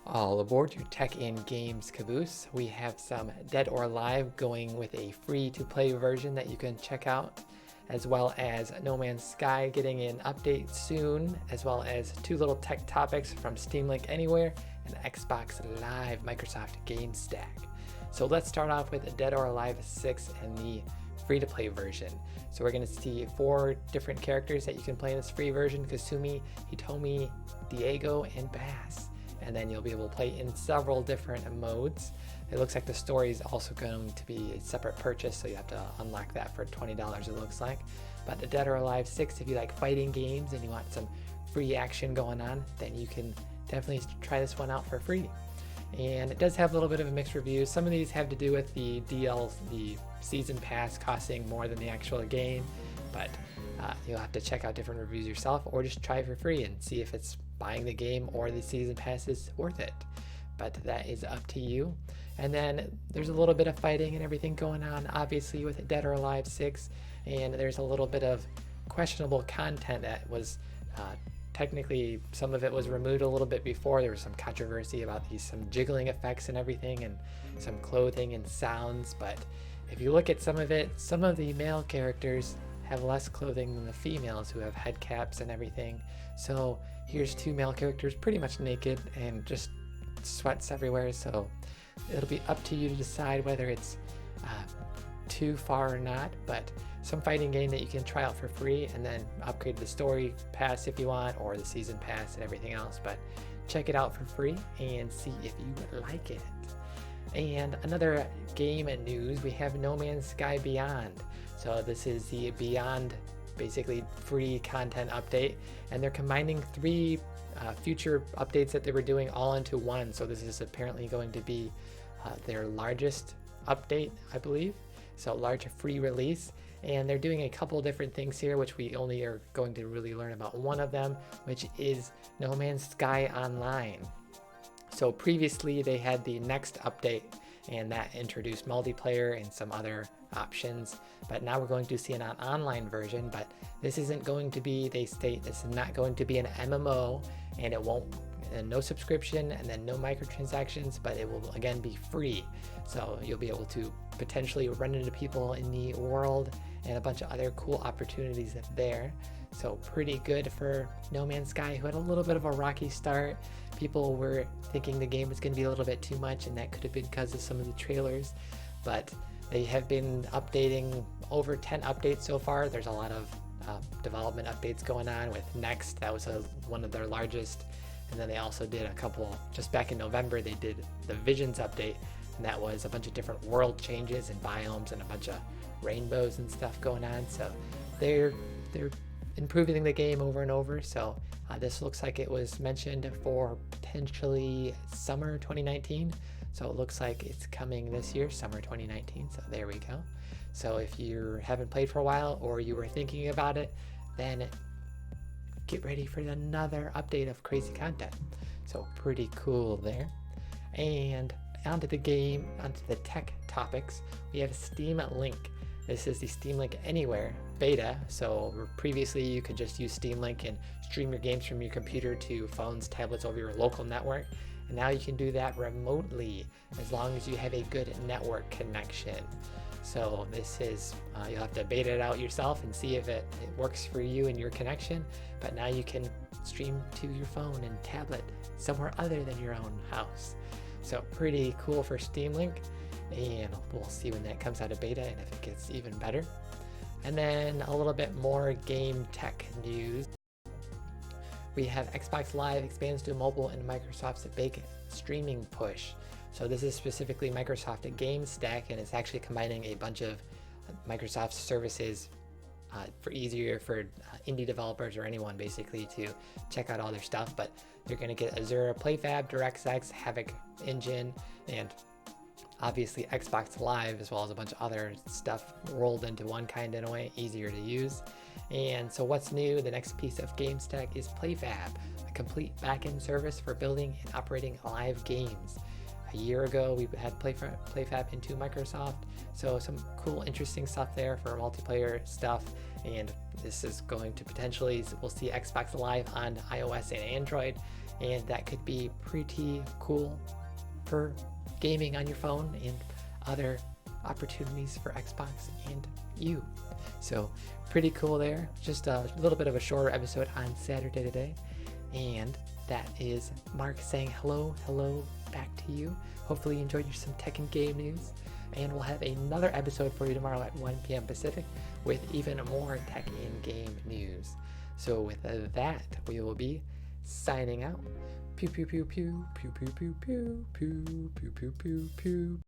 All aboard your tech and games caboose. We have some Dead or Alive going with a free-to-play version that you can check out, as well as No Man's Sky getting an update soon, as well as two little tech topics from Steam Link Anywhere and Xbox Live Microsoft Game Stack. So let's start off with Dead or Alive 6 and the free-to-play version. So we're going to see 4 different characters that you can play in this free version: Kasumi, Hitomi, Diego, and Bass. And then you'll be able to play in several different modes. It looks like the story is also going to be a separate purchase, so you have to unlock that for $20 it looks like. But the Dead or Alive 6, if you like fighting games and you want some free action going on, then you can definitely try this one out for free. And it does have a little bit of a mixed review. Some of these have to do with the the season pass costing more than the actual game, but you'll have to check out different reviews yourself, or just try it for free and see if it's buying the game or the season pass is worth it. But that is up to you. And then there's a little bit of fighting and everything going on, obviously, with Dead or Alive 6, and there's a little bit of questionable content that was technically, some of it was removed a little bit before. There was some controversy about some jiggling effects and everything, and some clothing and sounds. But if you look at some of it, some of the male characters have less clothing than the females, who have head caps and everything. So here's 2 male characters pretty much naked and just sweats everywhere. So it'll be up to you to decide whether it's too far or not. But some fighting game that you can try out for free and then upgrade the story pass if you want, or the season pass and everything else. But check it out for free and see if you would like it. And another game news, we have No Man's Sky Beyond. So this is the Beyond, basically free content update, and they're combining 3 future updates that they were doing all into one. So this is apparently going to be their largest update, I believe. So large free release, and they're doing a couple different things here, which we only are going to really learn about one of them, which is No Man's Sky Online. So previously they had the next update, and that introduced multiplayer and some other options, but now we're going to see an online version. But this isn't going to be, they state this is not going to be an MMO, and it won't, and no subscription, and then no microtransactions, but it will again be free. So you'll be able to potentially run into people in the world and a bunch of other cool opportunities there. So pretty good for No Man's Sky, who had a little bit of a rocky start. People were thinking the game was going to be a little bit too much, and that could have been because of some of the trailers. But they have been updating over 10 updates so far. There's a lot of development updates going on with Next. That was one of their largest. And then they also did a couple, just back in November, they did the Visions update, and that was a bunch of different world changes and biomes and a bunch of rainbows and stuff going on. So they're improving the game over and over. So this looks like it was mentioned for potentially summer 2019. So it looks like it's coming this year, summer 2019. So there we go. So if you haven't played for a while, or you were thinking about it, then get ready for another update of crazy content. So pretty cool there. And onto the game, onto the tech topics, we have Steam Link. This is the Steam Link Anywhere beta. So previously you could just use Steam Link and stream your games from your computer to phones, tablets over your local network. And now you can do that remotely, as long as you have a good network connection. So this is, you'll have to beta it out yourself and see if it works for you and your connection. But now you can stream to your phone and tablet somewhere other than your own house. So pretty cool for Steam Link. And we'll see when that comes out of beta and if it gets even better. And then a little bit more game tech news. We have Xbox Live expands to mobile and Microsoft's big streaming push. So this is specifically Microsoft Game Stack, and it's actually combining a bunch of Microsoft services for easier for indie developers or anyone basically to check out all their stuff. But you're going to get Azure PlayFab, DirectX, Havoc Engine, and obviously Xbox Live, as well as a bunch of other stuff rolled into one kind in a way, easier to use. And so what's new? The next piece of Game Stack is PlayFab, a complete backend service for building and operating live games. A year ago, we had PlayFab into Microsoft, so some cool, interesting stuff there for multiplayer stuff. And this is going to potentially, we'll see Xbox Live on iOS and Android, and that could be pretty cool for gaming on your phone and other opportunities for Xbox and you. So pretty cool there. Just a little bit of a shorter episode on Saturday today. And that is Mark saying hello back to you. Hopefully you enjoyed some tech and game news. And we'll have another episode for you tomorrow at 1 p.m. Pacific with even more tech and game news. So with that, we will be signing out. Pew pew pew pew pew pew pew pew pew pew pew pew pew.